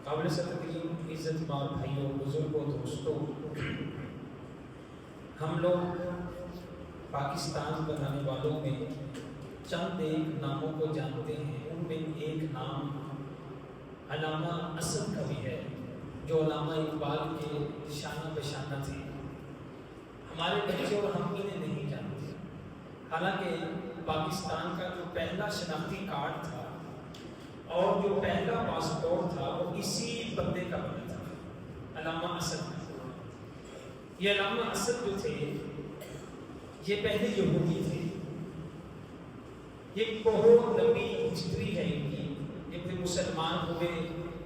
قابل تقدیم عزت مآب بھائیوں، بزرگوں، دوستوں، ہم لوگ پاکستان بنانے والوں میں چند ایک ناموں کو جانتے ہیں۔ ان میں ایک نام علامہ اسد کا بھی ہے، جو علامہ اقبال کے شانہ بشانہ تھے۔ ہمارے بچے اور ہم انہیں نہیں جانتے، حالانکہ پاکستان کا جو پہلا شناختی کارڈ تھا اور جو پہلا پاسپورٹ تھا وہ اسی بندے کا بنا تھا، علامہ اسد کا۔ یہ علامہ اسد جو تھے یہ پہلے یہودی تھے۔ یہ بہت لمبی ہسٹری ہے ان کی۔ جب وہ مسلمان ہوئے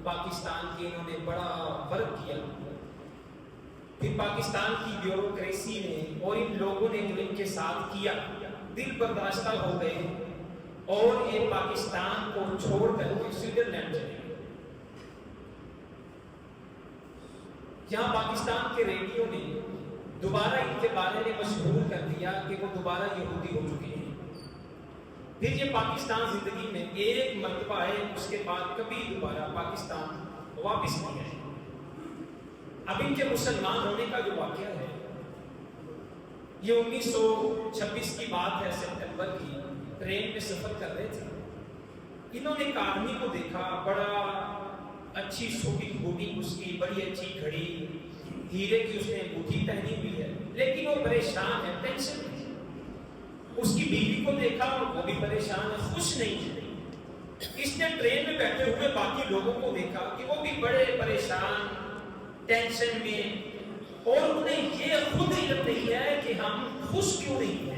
پاکستان کے، انہوں نے بڑا ورک کیا، پھر پاکستان کی بیوروکریسی نے اور ان لوگوں نے جو ان کے ساتھ کیا دل برداشتہ ہو گئے اور یہ پاکستان کو چھوڑ کر کے سوئٹزرلینڈ چلے گئے۔ یہاں پاکستان کے ریڈیو نے دوبارہ ان کے بارے میں مشہور کر دیا کہ وہ دوبارہ یہودی ہو چکے ہیں۔ پھر یہ پاکستان زندگی میں ایک مرتبہ آئے، اس کے بعد کبھی دوبارہ پاکستان واپس نہیں آئے۔ اب ان کے مسلمان ہونے کا جو واقعہ ہے یہ 1926 کی بات ہے، سپتمبر کی۔ ٹرین میں سفر کر رہے تھے، انہوں نے ایک آدمی کو دیکھا، بڑا اچھی سوٹی بوٹی اس کی، بڑی اچھی گھڑی، ہیرے کی اس نے انگوٹھی پہنی ہوئی ہے، لیکن وہ پریشان ہے، ٹینشن ہے۔ اس کی بیوی کو دیکھا، وہ بھی پریشان ہے، خوش نہیں ہے۔ اس نے ٹرین میں بیٹھے ہوئے باقی لوگوں کو دیکھا کہ وہ بھی بڑے پریشان، ٹینشن میں، اور انہیں یہ خود علم نہیں ہے کہ ہم خوش کیوں نہیں ہیں۔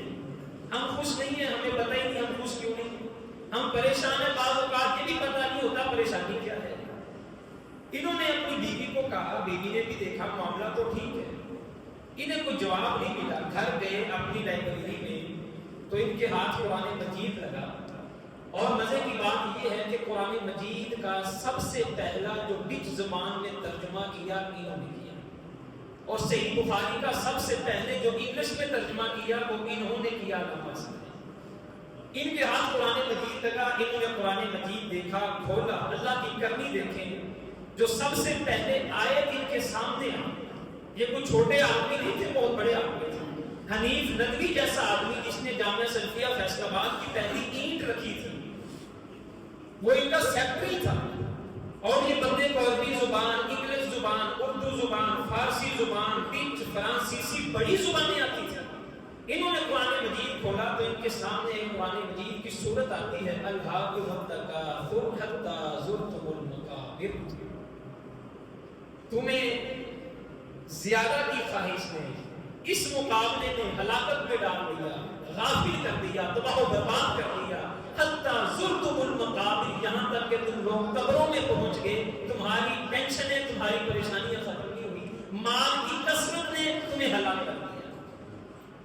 ہم خوش نہیں ہیں، ہمیں پتہ ہی نہیں ہم خوش کیوں نہیں ہیں۔ ہم پریشان ہیں، بعض اوقات یہ بھی پتہ نہیں ہوتا پریشانی کیا ہے۔ انہوں نے اپنی بیوی کو کہا، بیوی نے بھی دیکھا معاملہ تو ٹھیک ہے، انہیں کوئی جواب نہیں ملا۔ گھر گئے اپنی لائبریری میں تو ان کے ہاتھ قرآن مجید لگا، اور مزے کی بات یہ ہے کہ قرآن مجید کا سب سے پہلا جو ڈچ زبان میں ترجمہ کیا انہوں نے کیا، اور صحیح بخاری کا سب سے پہلے جو انگلش میں ترجمہ کیا وہ انہوں نے کیا۔ ان کے ہاتھ قرآن مجید لگا، انہوں نے قرآن مجید دیکھا، کھولا، اللہ کی کرنی دیکھیں، جو سب سے پہلے آیت ان کے سامنے آئی۔ یہ کوئی چھوٹے آدمی نہیں تھے، بہت بڑے آدمی تھے۔ حنیف ندوی جیسا آدمی جس نے جامعہ سلفیہ فیصل آباد کی پہلی اینٹ رکھی تھی، وہ ان کا سیکرٹری تھا، اور یہ بندے کو عربی زبان، انگلش زبان، اردو زبان، فارسی زبان، ڈچ، فرانسیسی بڑی زبانیں آتی تھیں۔ انہوں نے قرآن مجید کھولا تو ان کے سامنے قرآن مجید کی صورت آتی ہے، الہاکم التکاثر حتی زرتم المقابر۔ تمہیں زیادہ کی خواہش نے اس مقابلے میں ہلاکت میں ڈال دیا، غافل کر دیا، تباہ و برباد کر دیا، حتی زرتم المقابر، یہاں تک کہ تم لوگ قبروں میں پہنچ گئے، تمہاری ٹینشنیں، تمہاری پریشانیاں ختم نہیں ہوئی، مال کی کثرت نے تمہیں ہلاک کر دیا۔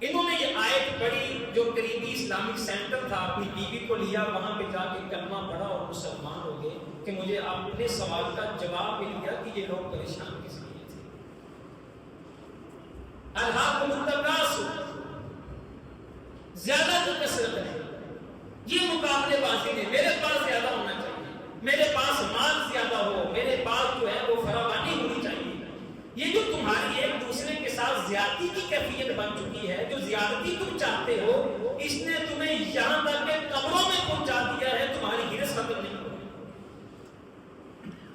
انہوں نے یہ آیت پڑھی، جو قریبی اسلامک سینٹر تھا، اپنی بیوی کو لیا، وہاں پہ جا کے کلمہ پڑھا اور مسلمان ہو گئے کہ مجھے اپنے سوال کا جواب مل گیا کہ یہ لوگ پریشان کس لیے تھے۔ الہاکم التکاثر، زیادہ کی کثرت ہے، یہ مقابلے بازی نے، میرے پاس زیادہ ہونا چاہیے، میرے پاس مال زیادہ ہو، میرے پاس جو ہے وہ فراوانی ہونی چاہیے۔ یہ جو تمہاری ایک دوسرے کے ساتھ زیادتی کی کیفیت بن چکی ہے، جو زیادتی تم چاہتے ہو، اس نے تمہیں یہاں تک کہ قبروں میں پہنچا دیا ہے، تمہاری ہرس ختم نہیں ہوئی،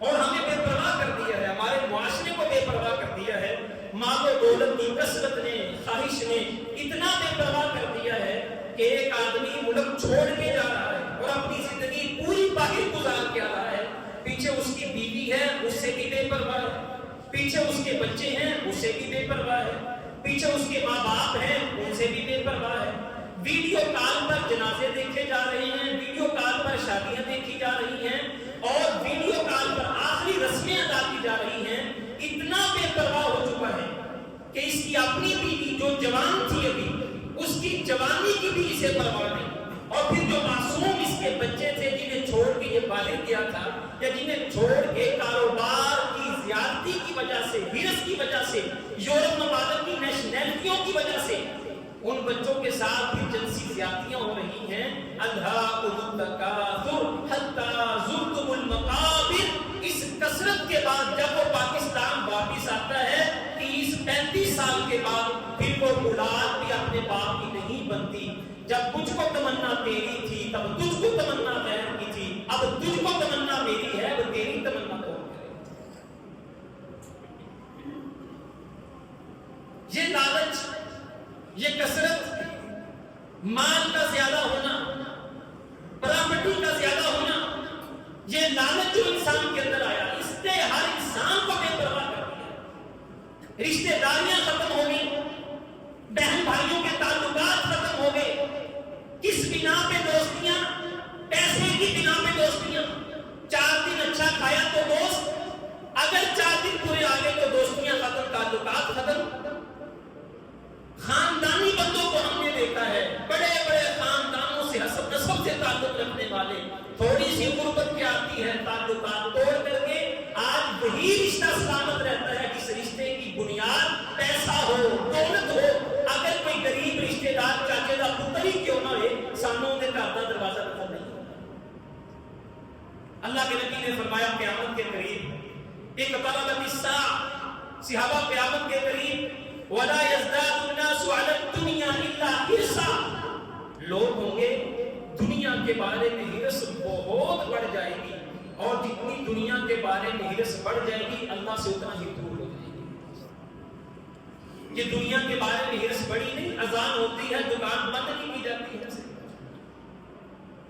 اور ہمیں بے پرواہ کر دیا ہے، ہمارے معاشرے کو بے پرواہ کر دیا ہے۔ مال و دولت کی کثرت نے، خواہش نے اتنا بے پرواہ کر دیا ہے کہ ایک آدمی ملک چھوڑ کے جا رہا ہے اور اپنی زندگی پوری باہر گزار کے آ رہا ہے، پیچھے اس کی بیوی ہے، اس سے بھی بے پرواہ ہے، پیچھے اس کے بچے ہیں، اس سے بھی بے پرواہ ہے، پیچھے اس کے ماں باپ ہیں، ان سے بھی بے پرواہ ہے۔ ویڈیو کال پر جنازے دیکھے جا رہے ہیں، ویڈیو کال پر شادیاں دیکھی جا رہی ہیں، اور ویڈیو کال پر آخری رسمیں ادا کی جا رہی ہیں۔ اتنا بے پرواہ ہو چکا ہے کہ اس کی اپنی بیوی جو جوان تھی ابھی، اس کی جوانی کی بھی اسے پرواہ نہیں، اور پھر جو معصوم اس کے بچے تھے جنہیں چھوڑ کے یہ بالغ کیا تھا، یا جنہیں چھوڑ کے کاروبار کی زیادتی کی وجہ سے، ہرس کی وجہ سے، یورپ ممالک کی نیشنلٹیوں کی وجہ سے ان بچوں کے ساتھ بھی جنسی زیادتیاں ہو رہی ہیں۔ الہاکم التکاثر حتی زرتم المقابر، اس کثرت کے بعد جب وہ پاکستان واپس آتا ہے 30-35 سال کے بعد پھر وہ اولاد بھی اپنے باپ کی نہیں بنتی. جب مجھ کو تمنا تیری تھی تب تجھ کو تمنا غیر کی تھی, اب تجھ کو تمنا میری ہے وہ تیری تمنا کون کرے. یہ لالچ, یہ کثرت, مال کا زیادہ ہونا, پراپرٹی کا زیادہ ہونا, یہ لالچ جو انسان کے اندر آیا اس نے ہر انسان کو بے پرواہ کر دیا. رشتہ داریاں ختم ہو گئی, بہن بھائیوں کے تعلقات ختم ہو گئے. کس بنا پہ دوستیاں؟ پیسے کی بنا پہ دوستیاں. 4 دن اچھا کھایا تو دوست, اگر 4 دن پورے آ گئے تو دوستیاں ختم, تعلقات ختم. خاندانی بندوں کو ہم نے دیکھا ہے, بڑے بڑے خاندانوں سے حسب نسب سے تعلق رکھنے والے, تھوڑی سی غربت کیا آتی ہے تعلقات توڑ کر کے آج وہی رشتہ سلامت رہتا ہے جس رشتے کی بنیاد پیسہ ہو, دولت ہو. اگر کوئی غریب رشتے دار چاچے دا پتر ہی کیوں نہ ہوئے, سانوں دے گھر دا دروازہ بند نہیں ہوتا. اللہ کے نبی نے فرمایا قیامت کے قریب ایک اقتربت الساعہ, صحابہ قیامت کے قریب وَلَا يَزْدَادُ النَّاسُ عَلَى الدُّنْيَا إِلَّا حِرْصًا, لوگ ہوں گے دنیا کے بارے میں ہرس بہت بڑھ جائے گی, اور جتنی دنیا کے بارے میں ہرس بڑھ جائے گی اللہ سے اتنا ہی دور ہو جائے گی. یہ دنیا کے بارے میں ہرس بڑی نہیں, اذان ہوتی ہے دکان بند نہیں کی جاتی ہے,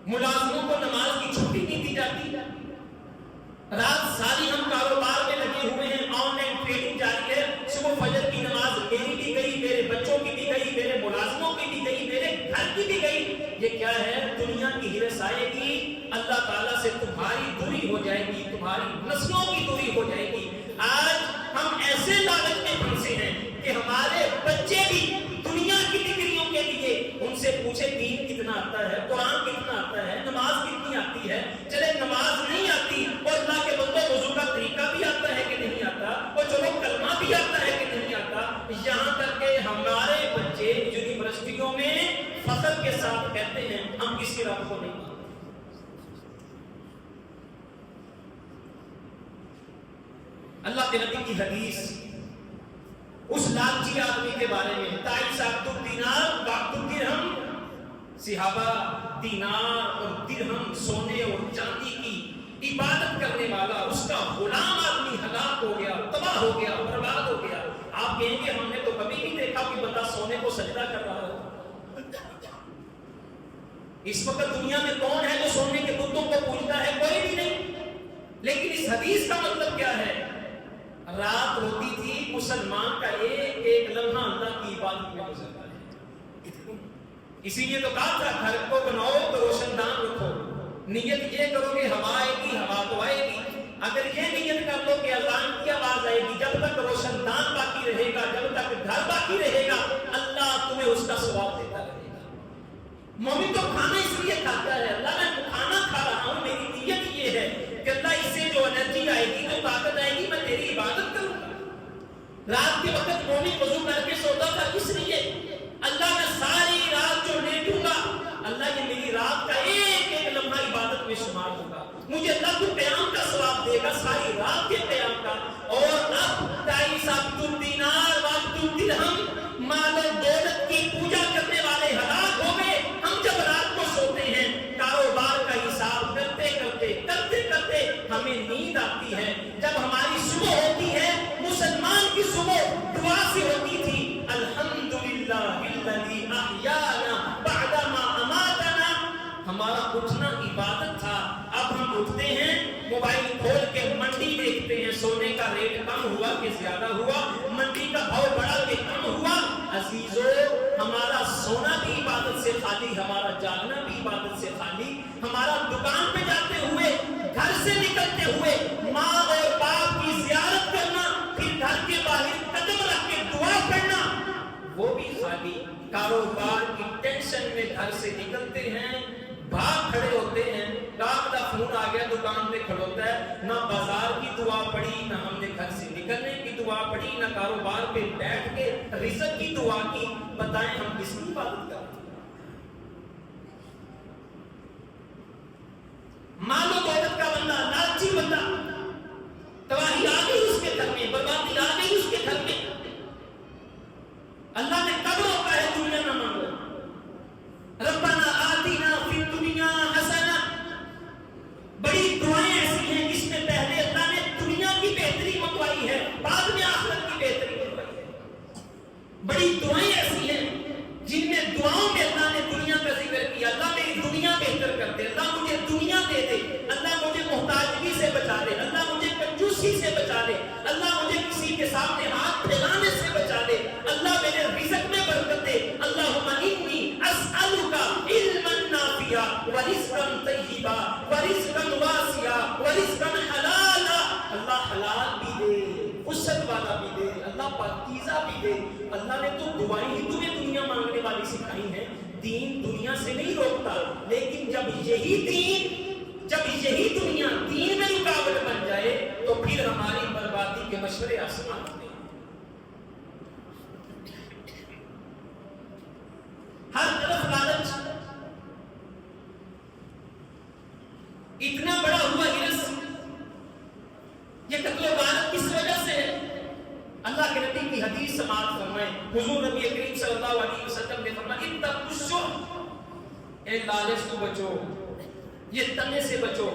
ملازموں کو نماز کی چھٹی نہیں دی جاتی, رات ساری ہم کاروبار میں لگے ہوئے ہیں, آن لائن ٹریڈنگ جاری ہے. صبح فجر کی نماز میری بھی گئی, میرے بچوں کی بھی گئی, میرے ملازموں کی بھی گئی, میرے گھر کی بھی گئی. یہ کیا ہے؟ دنیا کی ہرس آئے گی, اللہ تعالیٰ سے تمہاری دوری ہو جائے گی, تمہاری نسلوں کی دوری ہو جائے گی. آج ہم ایسے لالچ میں پھنسے ہیں کہ ہمارے بچے بھی دنیا کی ڈگریوں کے لیے ان سے پوچھے دین کتنا آتا ہے, قرآن کتنا آتا ہے, نماز کتنی آتی ہے. چلے نماز نہیں آتی اور اللہ کے بندوں وضو کا طریقہ بھی آتا ہے کہ نہیں آتا, اور چلو کلمہ بھی آتا ہے کہ نہیں آتا. یہاں تک کہ ہمارے بچے یونیورسٹیوں میں فخر کے ساتھ کہتے ہیں ہم کسی رب کو نہیں مانتے. اللہ کے نبی کی حدیث اس لالچی آدمی کے بارے میں, تائیس عبد الدینار وعبد الدرہم, صحابہ دینار اور درہم سونے اور چاندی کی عبادت کرنے والا, اس کا غلام آدمی ہلاک ہو گیا, تباہ ہو گیا, برباد ہو گیا. آپ کہیں گے ہم نے تو کبھی نہیں دیکھا کہ بندہ سونے کو سجدہ کر رہا ہو. اس وقت دنیا میں کون ہے جو سونے کے بتوں کو پوجتا ہے؟ کوئی بھی نہیں. لیکن اس حدیث کا مطلب کیا ہے؟ رات ہوتی تھی, مسلمان کا ایک لمحہ اللہ کی عبادت میں گزرتا ہے. اسی لیے تو کہا تھا گھر کو بناؤ تو روشن دان رکھو, نیت یہ کرو کہ ہوا آئے گی, ہوا تو آئے گی. اگر یہ نیت کر لو کہ اذان کی آواز آئے گی, جب تک روشن دان باقی رہے گا, جب تک گھر باقی رہے گا, اللہ تمہیں اس کا ثواب دیتا رہے گا. مومن تو کھانا اس لیے کھاتا ہے, اللہ میں کھانا کھا رہا ہوں, میری نیت یہ ہے کہ اللہ اس سے جو انرجی آئے گی, جو طاقت آئے گی, میں تیری عبادت کروں گا. رات کے وقت مومن وضو کر کے سوتا تھا, اس لیے اللہ میں ساری رات جو لیٹوں گا, اللہ یہ میری رات کا ایک ایک لمحہ عبادت میں شمار ہوگا, مجھے اللہ کو قیام کا ثواب دے گا, ساری رات کے قیام کا. اور اب 23 عبد الدینار وعبد الدرہم مال و دولت کی پوجا کرنے والے ہلاک ہو گئے. ہم جب رات کو سوتے ہیں, کاروبار کا حساب کرتے کرتے کرتے کرتے ہمیں نیند آتی ہے. جب ہماری صبح ہوتی ہے, مسلمان کی صبح دعا سے ہوتی تھی, الحمدللہ الذی احیانا بعد ما اماتنا. ہمارا اٹھنا عبادت تھا. اب ہم اٹھتے ہیں, موبائل کھول کے منڈی دیکھتے ہیں, سونے کا ریٹ کم ہوا کہ زیادہ ہوا, منڈی کا بھاؤ بڑھا کہ کم ہوا. عزیزو, ہمارا سونا بھی عبادت سے خالی, ہمارا جاگنا بھی عبادت سے خالی. ہمارا دکان پہ جاتے ہوئے, گھر سے نکلتے ہوئے ماں اور باپ کی زیارت کرنا, پھر گھر کے باہر قدم رکھ کے دعا پڑھنا, وہ بھی خالی. کاروبار کی ٹینشن میں گھر سے نکلتے ہیں, بھاگ کھڑے ہوتے ہیں, ڈاک کا فون آ گیا, دکان پہ کھڑوتا ہے. نہ بازار کی دعا پڑھی, نہ ہم نے گھر سے نکلنے کی دعا پڑھی, نہ کاروبار پہ بیٹھ کے رزق کی دعا کی. بتائیں ہم کس کی عبادت کرتے ہیں؟ مال و دولت کا بندہ, لالچی بندہ, اسی سے بچا لے، اللہ مجھے کسی کے سامنے ہاتھ پھیلانے سے بچا لے، اللہ میرے رزق میں برکت دے، اللہم انی اسألک علما نافعا ورزقا طیبا ورزقا واسعا ورزقا حلالا، اللہ حلال بھی دے، وسعت والا بھی دے، اللہ پاکیزہ بھی دے۔ اللہ نے تو دعائیں ہی تمہیں دنیا مانگنے والی سکھائی ہیں، دین دنیا سے نہیں روکتا، لیکن جب یہی دنیا دین میں رکاوٹ بن جائے تو پھر ہماری بربادی کے مشورے آسمان ہوتے ہیں۔ ہر طرف لالچ، اتنا بڑا ہوا ہرس، یہ قتل و غارت کس وجہ سے ہے؟ اللہ کے نبی کی حدیث سماعت فرمائیں، حضور نبی کریم صلی اللہ علیہ وسلم نے فرمایا اتقوا الشح، اے لالچ تو بچو، یہ تنے سے بچو،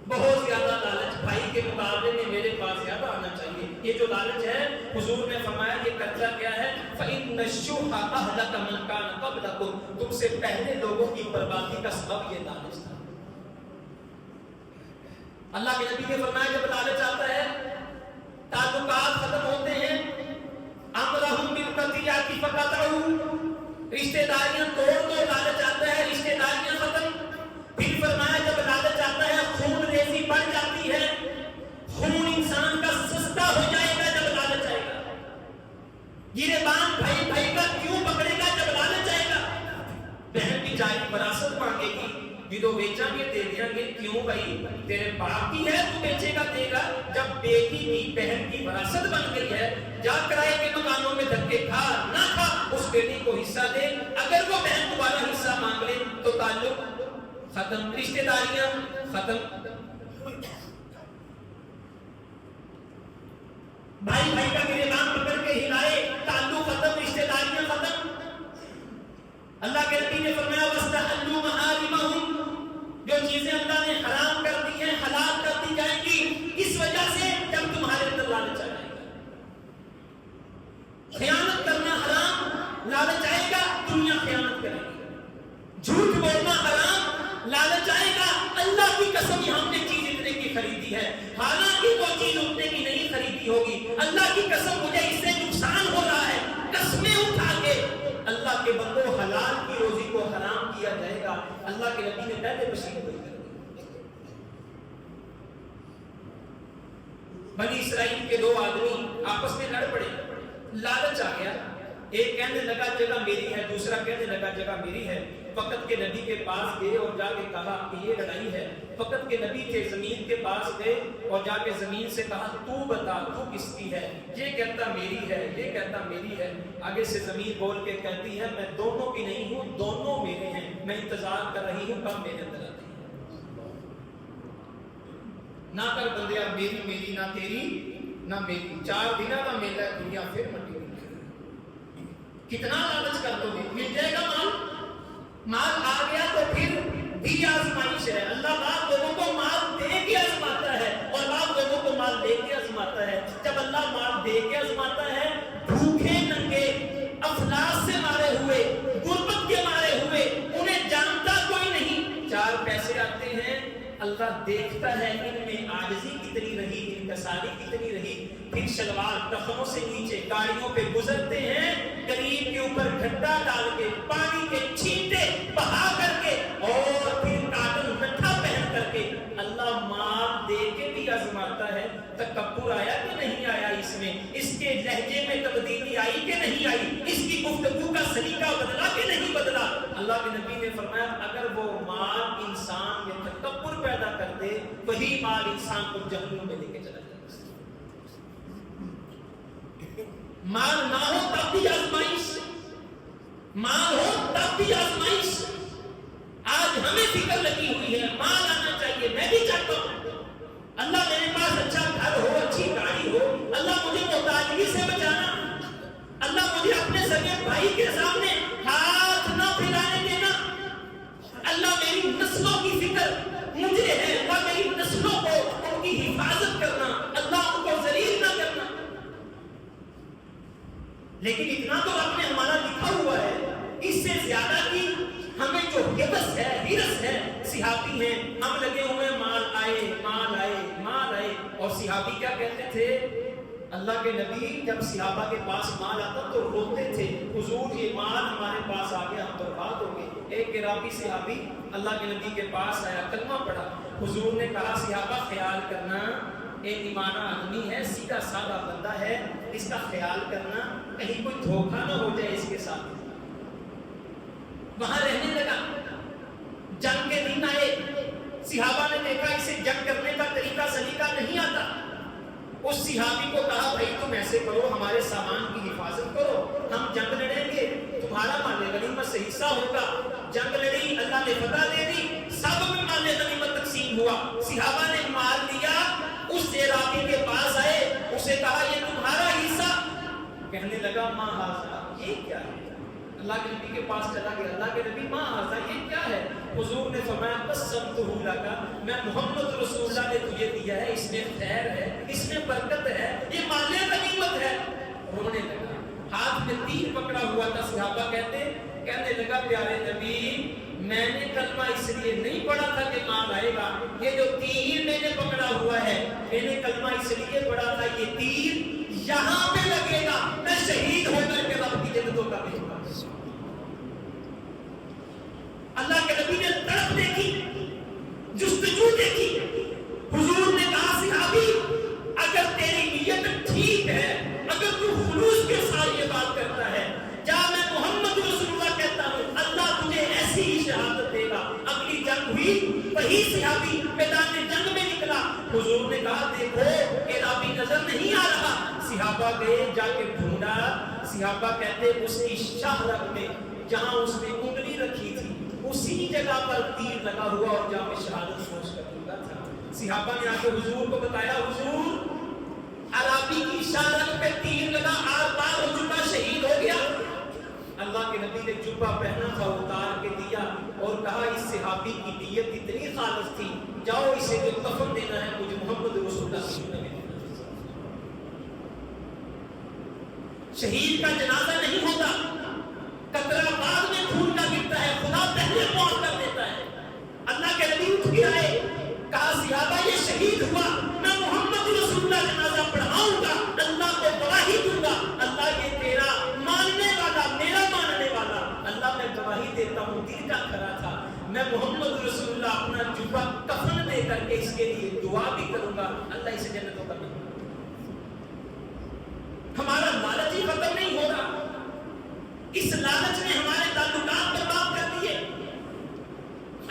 بہت زیادہ لالچ بھائی کے مقابلے میں میرے پاس زیادہ آنا چاہیے، یہ جو لالچ ہے حضور نے فرمایا یہ کرتا کیا ہے؟ فَإِنَّ الشُّحَّ أَهْلَكَ مَنْ كَانَ قَبْلَكُمْ، تم سے پہلے لوگوں کی بربادی کا سبب یہ لالچ تھا۔ اللہ کے نبی نے فرمایا جب لالچ آتا ہے تعلقات ختم ہوتے ہیں، امرهم بالقطيعة فقطعوا، رشتہ داریاں توڑ دو، لالچ آتا ہے رشتہ داریاں ختم۔ پھر فرمایا جب لالچ آتا ہے خون ریزی بڑھ جاتی ہے، خون انسان کا سستا ہو جائے گا جب لالچ آئے گا، گریبان بھائی بھائی کا کیوں پکڑے گا جب لالچ آئے گا، بہن بھی جائے وراثت مانگے گی، جدو بیچا گے دے دیا گے، کیوں بھائی تیرے باپ کی ہے تو بیچے گا دے گا، جب بیٹی کی بہن کی وراثت بن گئی ہے، جا کرائے کے دکانوں میں دھکے کھا نہ کھا، اس بیٹی کو حصہ دے، اگر وہ بہن دوبارہ حصہ مانگ لے تو تعلق ختم، رشتہ داریاں ختم، بھائی بھائی کا گریبان پکڑ کے ہلائے، تعلق ختم، رشتہ داریاں ختم۔ اللہ کے نبی نے فرمایا وَاسْتَحَلُّوا مَحَارِمَهُمْ، جو چیزیں اللہ نے حرام کر دی ہیں حلال کر دی جائیں گی، اس وجہ سے جب تمہارے اندر لالچ آ جائے گا، خیانت کرنا حرام، لالچ آئے گا دنیا خیانت کرے گی، جھوٹ بولنا حرام، لالچ آئے گا اللہ کی قسم ہم نے چیز اتنے کی خریدی ہے، حالانکہ وہ چیز اتنے کی نہیں خریدی ہوگی، اللہ کی قسم مجھے اس سے نقصان ہو رہا ہے، قسمیں اٹھا کے اللہ کے بندوں حلال کی روزی کو حرام کیا جائے گا۔ اللہ کے نبی نے پہلے بشیر ہوئی کر دی، بنی اسرائیل کے دو آدمی آپس میں لڑ پڑے، لالچ آ گیا، ایک کہنے لگا جگہ میری ہے، دوسرا کہنے لگا جگہ میری ہے، فقط کے نبی کے پاس گئے اور جا کے کہا کہ یہ لڑائی ہے، فقط کے نبی کے زمین کے پاس گئے اور جا کے زمین سے کہا تو بتا تو کس کی ہے، یہ کہتا میری ہے، یہ کہتا میری ہے، آگے سے زمین بول کے کہتی ہے میں دونوں کی نہیں ہوں، دونوں میرے ہیں، میں انتظار کر رہی ہوں کب میرے اندر آتی ہے۔ نہ کر بندیا میری میری نہ تیری نہ میری، 4 دنوں کا میلہ ہے دنیا پھر مٹی ہوئی، کتنا لالچ کر دو گے، مل جائے گا مال آ گیا تو پھر بھی آزمائش ہے، اللہ بعض لوگوں کو مال دے کے آزماتا ہے اور بعض لوگوں کو مال دے کے آزماتا ہے، جب اللہ مال دے کے آزماتا ہے بھوکے ننگے افلاس سے مارے ہوئے غربت کے مارے ہوئے انہیں جانتا کوئی نہیں، 4 پیسے آتے ہیں اللہ دیکھتا ہے ان میں عاجزی کتنی رہی، انکساری کتنی رہی، پھر شلوار ٹخنوں سے نیچے گاڑیوں پہ گزرتے ہیں، غریب کے اوپر گھٹا ڈال کے پانی کے چھینٹے بہا کر کے اور پھر کاٹن مٹھا پہن کر کے اللہ مال دے کے بھی آزماتا ہے۔ تکبر آیا کہ نہیں آیا اس میں، اس کے لہجے میں تبدیلی آئی کہ نہیں آئی، اس کی گفتگو کا سلیقہ بدلا کہ نہیں بدلا۔ اللہ کے نبی نے فرمایا اگر وہ مال انسان میں تکبر پیدا کر دے وہی مال انسان کو جہنم میں لے کے چلا جائے۔ مال نہ ہو تب بھی آزمائش، مال ہو تب بھی آزمائش۔ آج ہمیں فکر لگی ہوئی ہے مال آنا چاہیے، میں بھی چاہتا ہوں اللہ میرے پاس اچھا گھر ہو، اچھی گاڑی ہو، اللہ مجھے محتاجگی سے بچانا، اللہ مجھے اپنے سگے بھائی کے سامنے ہاتھ نہ پھیلانے دینا، اللہ میری نسلوں کی فکر مجھے ہے، اللہ میری نسلوں کو ان کی حفاظت کرنا، اللہ ان کو ذلیل نہ کرنا۔ لیکن اتنا تو رب نے ہمارا لکھا ہوا ہے، اس سے زیادہ کی ہمیں جو ہرس ہے صحافی ہیں، ہم لگے ہوئے مال آئے مال آئے مال آئے، اور صحابی کیا کہتے تھے؟ اللہ کے نبی جب صحابہ کے پاس مال آتا تو روتے تھے، حضور یہ مال ہمارے پاس آ گیا، ہم برباد ہو گئے۔ ایک عراقی صحابی اللہ کے نبی کے پاس آیا، کلمہ پڑھا، حضور نے کہا صحابہ خیال کرنا ایک ایمانہ آدمی ہے، سیدھا سادہ بندہ ہے، اس کا خیال کرنا کہیں کوئی دھوکہ نہ ہو جائے اس کے ساتھ۔ وہاں رہنے لگا، جنگ کے دن آئے، صحابہ نے دیکھا اسے جنگ کرنے کا طریقہ سلیقہ نہیں آتا، اس صحابی کو کہا بھائی تم ایسے کرو، ہمارے سامان کی حفاظت کرو، ہم جنگ لڑیں گے، تمہارا مال غنیمت سے حصہ ہوگا۔ جنگ لڑی، اللہ نے فتح دے دی، سب میں مال غنیمت تقسیم ہوا، صحابہ نے مال دیا، اس عراقی کے پاس آئے، اسے کہا یہ تمہارا حصہ، کہنے لگا ما ھذا، یہ کیا ہے؟ اللہ کے نبی کے پاس چلا گیا، اللہ کے نبی ما ھذا، یہ کیا ہے؟ حضور نے فرمایا قسمتہ لک، میں محمد رسول اللہ نے تجھے دیا ہے، اس میں خیر ہے، اس میں برکت ہے، یہ مال غنیمت ہے۔ رونے لگا، ہاتھ میں تیر پکڑا ہوا تھا، صحابہ کہنے لگا پیارے نبی میں نے کلمہ اس لیے نہیں پڑھا تھا کہ مال آئے گا، یہ جو تیر میں نے پکڑا ہوا ہے میں نے کلمہ اس لیے پڑھا تھا یہ تیر یہاں پہ لگے گا، میں شہید ہو کر کے رب کی جنتوں کا بھیجوں گا۔ اللہ کے نبی نے تڑپ دیکھی، جستجو دیکھی، حضور نے کہا صحابی اگر تیری نیت ٹھیک ہے، اگر تو خلوص کے ساتھ یہ بات کرتا ہے، جا میں محمد رسول اللہ کہتا ہوں، اللہ تجھے ایسی ہی شہادت دے گا۔ اگلی جنگ ہوئی، وہی صحابی میدان جنگ میں نکلا، حضور نے کہا دیکھو عراقی نظر نہیں آ رہا، صحابہ گئے جا کے ڈھونڈا، صحابہ کہتے اس کی شہرت میں جہاں اس نے انگلی رکھی تھی اسی جگہ پر تیر لگا ہوا اور جہاں میں شہادت سوچ کر دیا تھا۔ صحابہ نے آ کے حضور کو بتایا، حضور عربی کی شہادت پہ تیر لگا، آر پار ہو چکا، شہید ہو گیا۔ اللہ کے نبی نے جبہ پہنا تھا اتار کے دیا اور کہا اس صحابی کی نیت اتنی خالص تھی، جاؤ اسے جو کفن دینا ہے مجھے محمد رسول اللہ کی سنت میں دینا۔ شہید کا جنازہ نہیں ہوتا، قطرہ بعد میں خون کا گرتا ہے، خدا پہلے موت کر دیتا ہے۔ اللہ کے نبی اٹھ کے آئے، کہا صحابہ یہ شہید ہوا، میں محمد رسول اللہ جنازہ پڑھاؤں گا، اللہ کو گواہی دوں گا، اللہ یہ تیرا ماننے والا، میرا ماننے والا، اللہ میں گواہی دیتا ہوں دل کا کھرا تھا، میں محمد رسول اللہ اپنا جبہ کفن دے کر کے اس کے لیے دعا بھی کروں گا، اللہ اسے جنتوں کا ملے۔ ہمارا لالچ ہی ختم نہیں ہو رہا، اس لالچ نے ہمارے تعلقات برباد کر دیے۔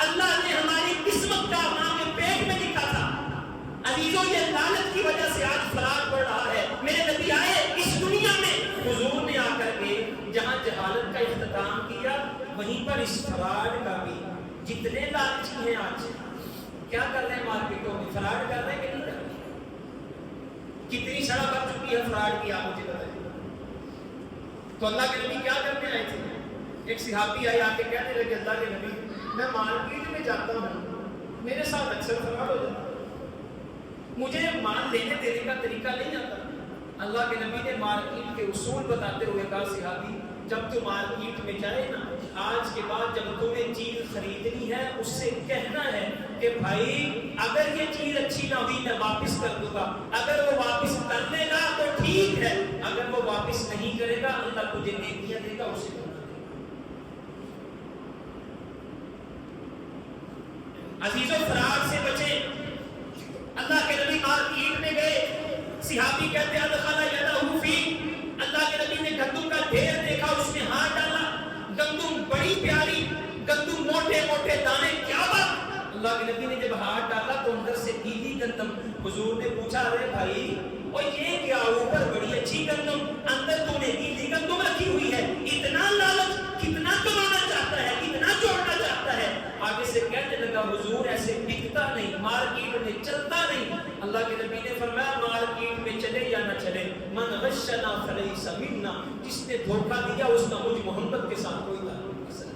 اللہ نے ہماری قسمت کا ماں کے پیٹ میں لکھا تھا۔ عزیزوں یہ لالچ کی وجہ سے آج فراڈ بڑھ رہا ہے۔ میرے نبی آئے اس دنیا میں، حضور نے آ کر کے جہاں جہالت کا اختتام کیا وہیں پر اس فراڈ کا بھی، جتنے لالچی ہیں آج کیا کر رہے ہیں مارکیٹوں میں، فراڈ کر رہے ہیں کہ نہیں کر رہے؟ کتنی شرح بڑھ چکی ہے فراڈ کی، آپ مجھے بتائیں۔ تو اللہ کے نبی کیا کرنے آئے تھے؟ ایک صحابی آئے آ کے کہنے لگے اللہ کے نبی میں مارکیٹ میں جاتا ہوں، میرے ساتھ اکثر فراڈ ہو جاتا ہے، مجھے مال لینے دینے کا طریقہ نہیں آتا۔ اللہ کے نبی نے مارکیٹ کے اصول بتاتے ہوئے کہا صحابی جب تو مارکیٹ میں جائے نا، آج کے بعد جب تمہیں چیز خریدنی ہے اس سے کہنا ہے کہ بھائی اگر یہ چیز اچھی نہ ہوئی میں واپس کر دوں گا، اگر وہ واپس کر لے گا تو ٹھیک ہے، اگر وہ واپس نہیں کرے گا اللہ تجھے نیکیاں دے گا، اسے کرنا دے گا۔ عزیزوں فراڈ سے بچیں۔ اللہ کے نبی مارکیٹ میں گئے، صحابی کہتے ہیں ادخل یدہ فی، اللہ کے نبی نے گندم کا ڈھیر دیکھا، اس میں ہاتھ ڈالا، گندم بڑی پیاری، گندم موٹے موٹے دانے، کیا بات! اللہ کے نبی نے جب ہاتھ ڈالا تو اندر سے گیلی گندم، حضور نے پوچھا ارے بھائی اور یہ کیا، اوپر بڑی اچھی گندم اندر تو نے گیلی گندم رکھی ہوئی ہے، اتنا لالچ کتنا کمانا چاہتا ہے، کتنا جوڑنا چاہتا ہے۔ آگے سے کہنے لگا حضور ایسے بکتا نہیں، مارکیٹ میں چلتا نہیں۔ اللہ کے نبی نے فرمایا مارکیٹ میں چلے یا نہ چلے، من غشنا فلیس منا، جس نے دھوکہ دیا اس کا مجھ محمد کے ساتھ کوئی تعلق نہیں۔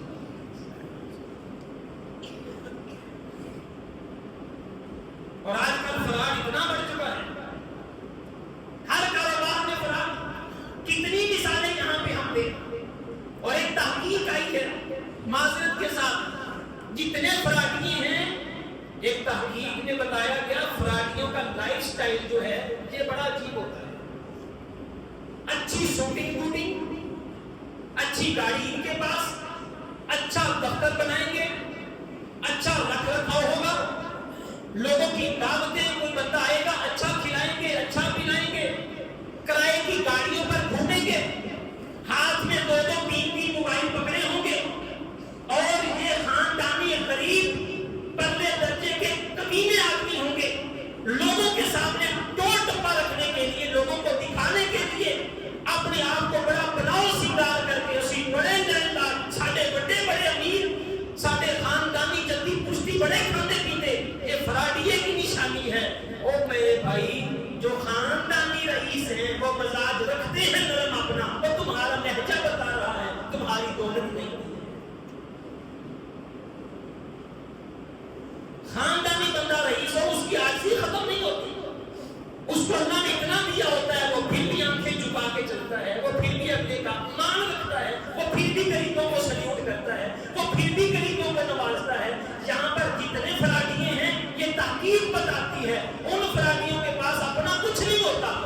اور آج کل فراڈ اتنا بڑھ چکا ہے، ہر کاروبار میں فراڈ، کتنی مثالیں یہاں پہ ہم دیکھیں۔ اور ایک تحقیق آئی ہے معذرت کے ساتھ، جتنے فراڈی ہیں ایک تحقیق نے بتایا گیا فراڈیوں کا لائف سٹائل جو ہے یہ بڑا عجیب ہوتا ہے. اچھی شوٹنگ ووٹنگ، اچھی گاڑی ان کے پاس، اچھا دفتر بنائیں گے، اچھا رکھ رکھاؤ ہوگا، لوگوں کی دعوتیں، کوئی بندہ آئے گا اچھا کھلائیں گے، اچھا پلائیں گے، کرائے کی گاڑیوں پر گھومیں گے، ہاتھ میں 2-3 موبائل پکڑے ہوں گے، اور یہ خاندانی غریب پرلے درجے کے کمینے آدمی ہوں گے. لوگوں کے سامنے ٹوٹ ٹپا رکھنے کے لیے، لوگوں کو دکھانے کے لیے اپنے آپ کو بڑا بناؤ سنگار کر کے اسی بڑے جاندار، ساڈے بڑے امیر، ساڈے خاندانی جلدی پشتی بڑے کھاتے پیتے، یہ فراڈیے کی نشانی ہے. او میرے بھائی، جو خاندانی رئیس ہیں وہ مزاج رکھتے ہیں نرم اپنا، وہ تمہارا لہجہ بتا رہا ہے، تمہاری دولت نہیں. خاندانی بندہ رئیس ہو، اس کی عاجزی ختم نہیں ہوتی. اس کو اللہ نے اتنا دیا ہوتا ہے، وہ پھر بھی آنکھیں جھکا کے چلتا ہے، وہ پھر بھی اپنے کا مان رکھتا ہے، وہ پھر بھی غریبوں کو سلیوٹ کرتا ہے، وہ پھر بھی غریبوں کو نوازتا ہے. یہاں پر جتنے فراڈیے ہیں، یہ تحقیق بتاتی ہے ان فراڈیوں کے پاس اپنا کچھ نہیں ہوتا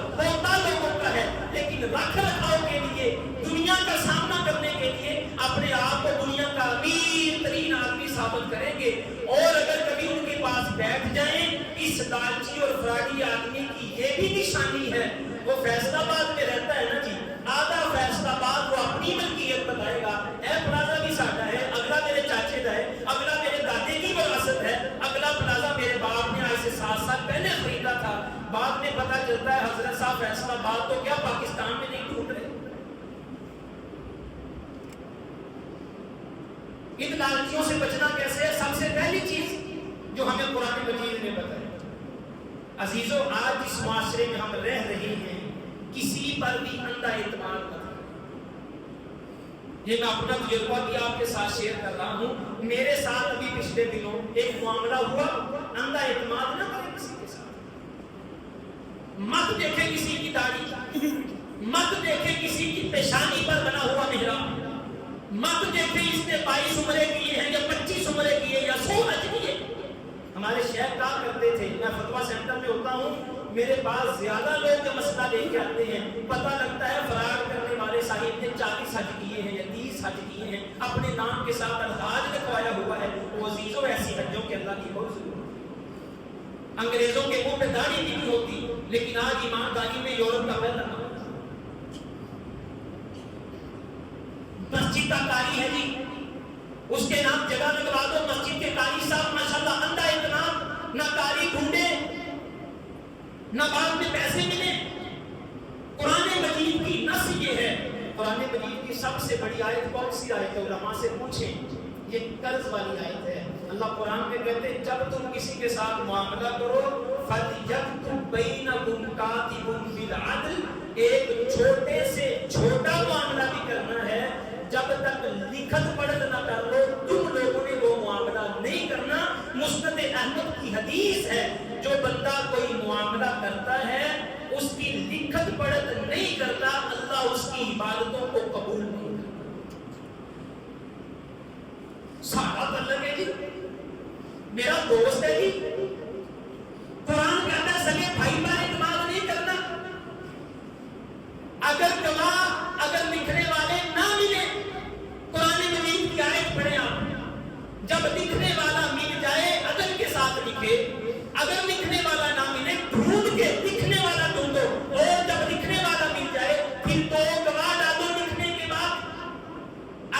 لوگوں کا ہے، لیکن رکھ رکھاؤ کے لیے، دنیا کا سامنا کرنے کے لیے اپنے آپ کو دنیا کا امیر ترین آدمی ثابت کریں گے. اور اگر کبھی ان کے پاس بیٹھ جائیں، اس لالچی اور فراڈی آدمی کی یہ بھی نشانی ہے، وہ فیصل آباد میں رہتا ہے نا جی، آدھا فیصل آباد وہ اپنی ملکیت بتائے گا، اے پلازا بھی ساڈا ہے، اگلا میرے چاچے کا ہے، اگلا میرے دادے کی وراثت ہے، اگلا پلازا میرے باپ نے آج سے 7 سال پہلے خریدا تھا. بعد میں پتا چلتا ہے حضرت صاحب فیصل آباد تو کیا پاکستان میں نہیں ڈھونڈ رہے. ان لالچیوں سے بچنا کیسے ہے؟ سب سے پہلی چیز جو ہمیں قرآن مجید نے بتائی. عزیزو، آج اس معاشرے میں ہم رہ رہے ہیں، کسی پر بھی اندھا اعتماد مت کرو. یہ میں اپنا تجربہ بھی آپ کے ساتھ شیئر کر رہا ہوں. میرے ساتھ ابھی پچھلے دنوں ایک معاملہ ہوا. اندھا اعتماد نہ کریں کسی کے ساتھ. مت دیکھیں کسی کی داڑھی، مت دیکھیں کسی کی پیشانی پر بنا ہوا محراب، مت دیکھیں اس نے 22 عمرے کیے ہیں یا 25 عمرے کیے یا 100 حج کیے. ہمارے شیخ کہا کرتے تھے، میں فتویٰ سینٹر میں ہوتا ہوں، میرے پاس زیادہ لوگ جو مسئلہ لے کے آتے ہیں، پتہ لگتا ہے فراڈ کرنے والے صاحب نے 40 حج کیے ہیں یا 30 حج کیے ہیں، اپنے نام کے ساتھ الحاج لکھوایا ہوا ہے. وہ عزیزوں، ایسی حجوں کے اللہ کی بہت ضرورت ہے. انگریزوں کے منہ پہ داڑھی بھی نہیں ہوتی، لیکن آج ایمانداری میں یورپ کا پہلا نام. مسجد کا قاری ہے جی، اس کے نام جگہ لگوا دو، مسجد کے قاری صاحب ماشاءاللہ اندھا اعتماد، نہ قاری ڈھونڈے نہ بعد میں پیسے ملے. قرآن مجید کی نص یہ ہے. قرآن مجید کی سب سے بڑی آیت کون سی آیت ہے؟ علماء سے پوچھیں. یہ قرض والی آیت ہے. اللہ قرآن میں کہتے ہیں جب تم کسی کے ساتھ معاملہ کرو فَلْيَكْتُبْ بَيْنَكُمْ كَاتِبٌ بِالْعَدْلِ، ایک چھوٹے سے چھوٹا معاملہ بھی کرنا ہے، جب تک لکھت پڑھت نہ کر لو تم لوگوں نے وہ معاملہ نہیں کرنا. مسند احمد کی حدیث ہے، جو بندہ کوئی معاملہ کرتا ہے اس کی لکھت پڑھت نہیں کرتا، اللہ اس کی عبادتوں کو قبول نہیں کرتا. سارا تعلق ہے جی، میرا دوست ہے جی. قرآن کہتا ہے سگے بھائی پر اعتماد نہیں کرنا. اگر گواہ، اگر لکھنے والے نہ ملے، قرآن مجید کی آیت پڑھیں آپ، جب لکھنے والا مل جائے عدل کے ساتھ لکھے، اگر لکھنے والا نہ ملے ڈھونڈ کے لکھنے والا ڈھونڈو، اور جب لکھنے والا مل جائے پھر 2 گواہ ڈالو لکھنے کے بعد.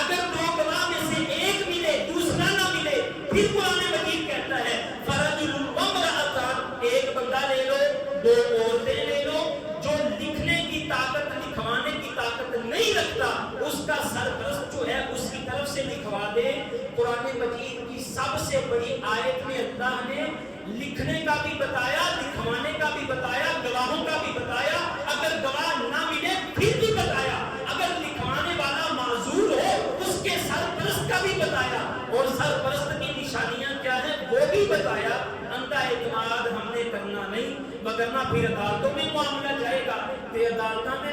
اگر 2 گواہ میں سے ایک ملے دوسرا نہ ملے، پھر قرآن مجید کہتا ہے فَرَجُلٌ وَامْرَأَتَانِ، ایک بندہ لے لو، 2 عورتیں لے لو. جو لکھنے کی طاقت، لکھوانے کی طاقت نہیں رکھتا، اس کا سرپرست جو ہے اس کی طرف سے لکھوا دے. قرآن مجید کی سب سے بڑی آیت میں اللہ نے لکھنے کا بھی بتایا، لکھوانے کا بھی بتایا، گواہوں کا بھی بتایا. اگر گواہ نہ ملے پھر بھی بتایا. اگر لکھوانے والا معذور ہو اس کے سرپرست کا بھی بتایا، اور سرپرست کی نشانیاں کیا ہیں وہ بھی بتایا. اندھا اعتماد ہم نے کرنا نہیں، وگرنہ پھر عدالتوں میں معاملہ جائے گا. تے عدالتوں میں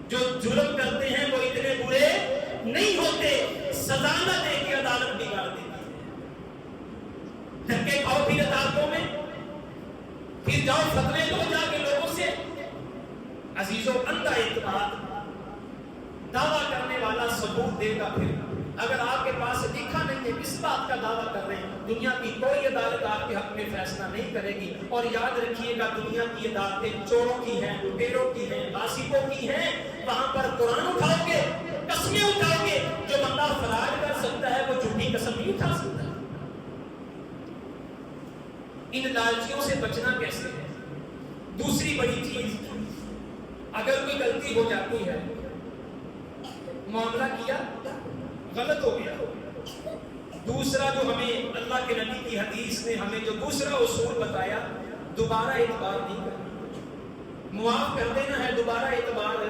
جو جرم کرتے ہیں وہ اتنے برے نہیں ہوتے، سزا نہ دے کے عدالت بگاڑ دیتی ہے. دھکے کھاؤ پھر عدالتوں میں. پھر جاؤ فتوے دو جا کے لوگوں سے. عزیزوں اندھا اعتماد دعویٰ کرنے والا ثبوت دے گا. پھر اگر آپ کے پاس لکھا نہیں ہے کس بات کا دعویٰ کر رہے ہیں, دنیا کی کوئی عدالت آپ کے حق میں فیصلہ نہیں کرے گی. اور یاد رکھیے گا دنیا کی عدالتیں چوروں کی ہیں, لٹیروں کی ہیں, غاصبوں کی ہیں. وہاں پر قرآن اٹھاؤ گے, قسمیں اٹھاؤ گے, جو بندہ فراڈ کر سکتا ہے وہ جھوٹی قسم نہیں اٹھا سکتا. ان لالچیوں سے بچنا کیسے ہے؟ دوسری بڑی چیز, اگر کوئی غلطی ہو جاتی ہے, معاملہ کیا غلط ہو گیا, دوسرا جو ہمیں اللہ کے نبی کی حدیث نے ہمیں جو دوسرا اصول بتایا, دوبارہ اعتبار نہیں کرنا. معاف کر دینا ہے, دوبارہ اعتبار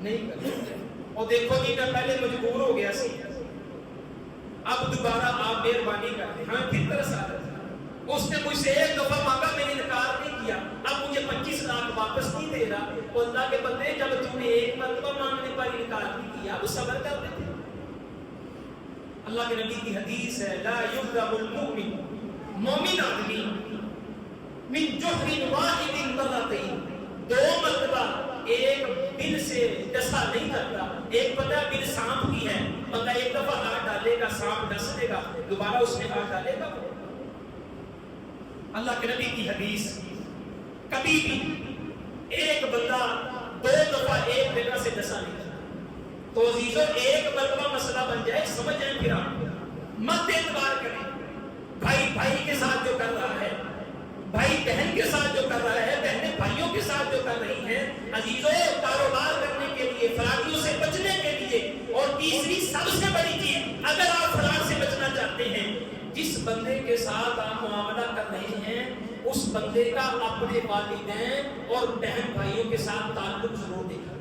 نہیں کرنا. اور دیکھو جی میں پہلے مجبور ہو گیا سی, اب دوبارہ آپ مہربانی کرتے, ہمیں پھر ترس آ رہا. اس نے مجھ سے ایک دفعہ مانگا, میں نے انکار نہیں کیا, اب مجھے 25 لاکھ واپس نہیں دے رہا. تو اللہ کے بندے جب تم نے ایک مرتبہ مانگنے پر انکار نہیں کیا, اب صبر کر لیتے. اللہ کے نبی کی حدیث ہے, لا یضرب المؤمن, مومن آدمی من جحر واحد مرتين, 2 مرتبہ ایک بل سے ڈسا نہیں کرتا. ایک پتہ بل سانپ کی ہے, بندہ ایک دفعہ ہاتھ ڈالے گا, سانپ ڈس دے گا, دوبارہ اس میں ہاتھ ڈالے گا. اللہ کے نبی کی حدیث, کبھی بھی ایک بندہ 2 دفعہ ایک جگہ سے ڈسا نہیں کرتا. تو عزیزوں ایک مرتبہ مسئلہ بن جائے, سمجھ جائیں, پھر آپ مت اعتبار کریں. بھائی بھائی کے ساتھ جو کر رہا ہے, بھائی بہن کے ساتھ جو کر رہا ہے, بہنیں بھائیوں کے ساتھ جو کر رہی ہیں, عزیزوں کاروبار کرنے کے لیے, فراڈیوں سے بچنے کے لیے. اور تیسری سب سے بڑی چیز, اگر آپ فراڈ سے بچنا چاہتے ہیں, جس بندے کے ساتھ آپ معاملہ کر رہے ہیں اس بندے کا اپنے والدین اور بہن بھائیوں کے ساتھ تعلق ضرور دیکھنا.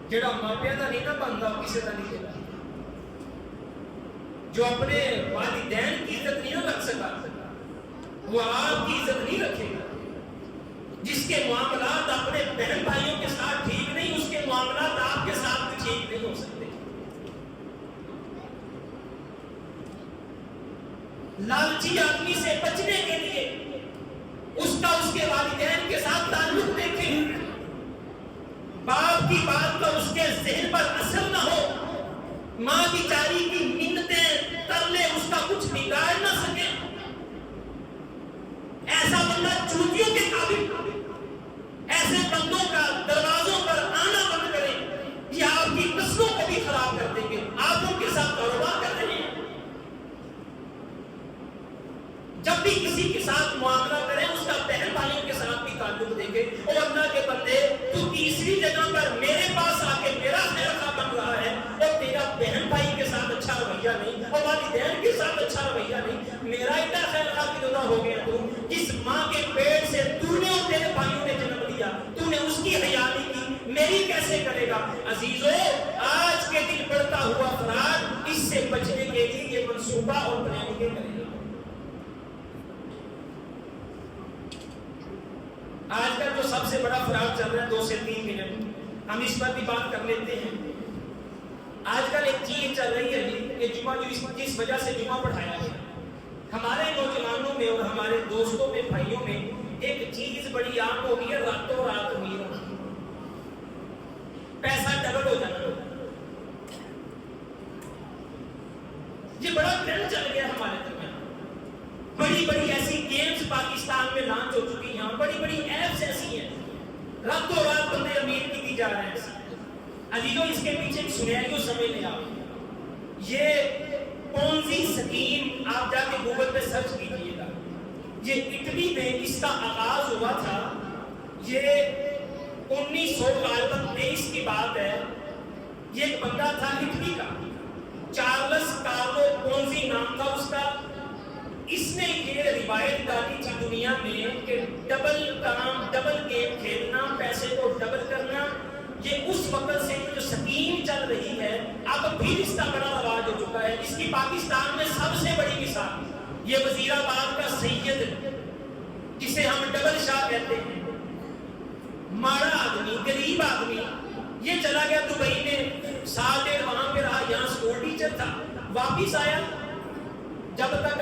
جڑا ماپیا دا نہیں نہ بنتا کسی کا نہیں دیتا, جو اپنے والدین کی عزت نہیں رکھ سکا وہ آپ کی عزت نہیں رکھے گا. جس کے معاملات اپنے بہن بھائیوں کے ساتھ ٹھیک نہیں, اس کے معاملات آپ کے ساتھ بھی ٹھیک نہیں ہو سکتے. لالچی آدمی سے بچنے کے لیے اس کا اس کے والدین کے ساتھ تعلق دیکھیں, باپ کی بات کا اس کے ذہن پر اثر نہ ہو, ماں بیچاری کی منتیں ترلے اس کا کچھ بگاڑ نہ سکے. ایسا بندہ چوٹیوں کے قابل, ایسے بندوں کا دروازوں پر آنا بند کریں, یہ آپ کی نسلوں کو بھی خراب کر دیں گے. آپ ان کے ساتھ کاروبار کر رہے ہیں, جب بھی کسی کے ساتھ معاملہ کریں اس کا بہن بھائیوں کے ساتھ بھی تعلق دیکھیں. اور اللہ کے بندے تو تیسری جگہ پر میرے پاس آ کے میرا خیر خواہ بن رہا ہے اور تیرا بہن بھائی کے ساتھ اچھا رویہ نہیں اور والدین کے ساتھ اچھا رویہ نہیں, میرا اتنا خیر خواہ کی جدا ہو گیا. تو جس ماں کے پیٹ سے تو نے اور تیرے بھائیوں نے جنم لیا, تو نے اس کی حیا نہیں کی, میری کیسے کرے گا؟ عزیزوں آج کے دن بڑھتا ہوا فراڈ, اس سے بچنے کے لیے یہ منصوبہ اور پلاننگ کرے گا. آج کل جو سب سے بڑا فراڈ چل رہا ہے, 2 سے 3 منٹ ہم اس پر بھی بات کر لیتے ہیں. آج کل ایک چیز چل رہی ہے جی کہ جمعہ جس وجہ سے جمعہ پڑھایا گیا, ہمارے نوجوانوں میں اور ہمارے دوستوں میں, بھائیوں میں ایک چیز بڑی عام ہو گئی ہے, راتوں رات امیر ہونا, پیسہ ڈبل ہو جانا. یہ بڑا ٹرینڈ چل گیا ہمارے درمیان. بڑی بڑی ایسی گیمز پاکستان میں لانچ ہو چکی ہیں, بڑی بڑی ایپس ایسی ہیں, راتوں رات بندے امیر کی دی جا رہے ہیں. عزیزوں اس کے پیچھے سنہری سمجھ لیں آپ, یہ پونزی سکیم آپ جا کے گوگل پہ سرچ کیجئے گا. یہ اٹلی میں اس کا آغاز ہوا تھا, یہ 1923 کی بات ہے. یہ ایک بندہ تھا اٹلی کا, چارلس کارلو پونزی نام تھا اس کا. اس نے یہ روایت ڈالی تھی دنیا میں کہ ڈبل کام, ڈبل گیم کھیلنا, پیسے کو ڈبل کرنا, یہ اس وقت سے جو سکیم چل رہی ہے اب بھی اس کا بڑا رواج ہو چکا ہے. اس کی پاکستان میں سب سے بڑی مثال یہ وزیر آباد کا سید, جسے ہم ڈبل شاہ کہتے ہیں, ماڑا آدمی, غریب آدمی, یہ چلا گیا دبئی میں, 1.5 سال وہاں پہ رہا, یہاں اسکول ٹیچر تھا, واپس آیا, جب تک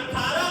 18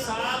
7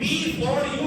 B4U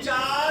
4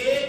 1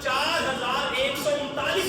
4,139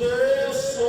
200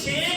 6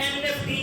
NFT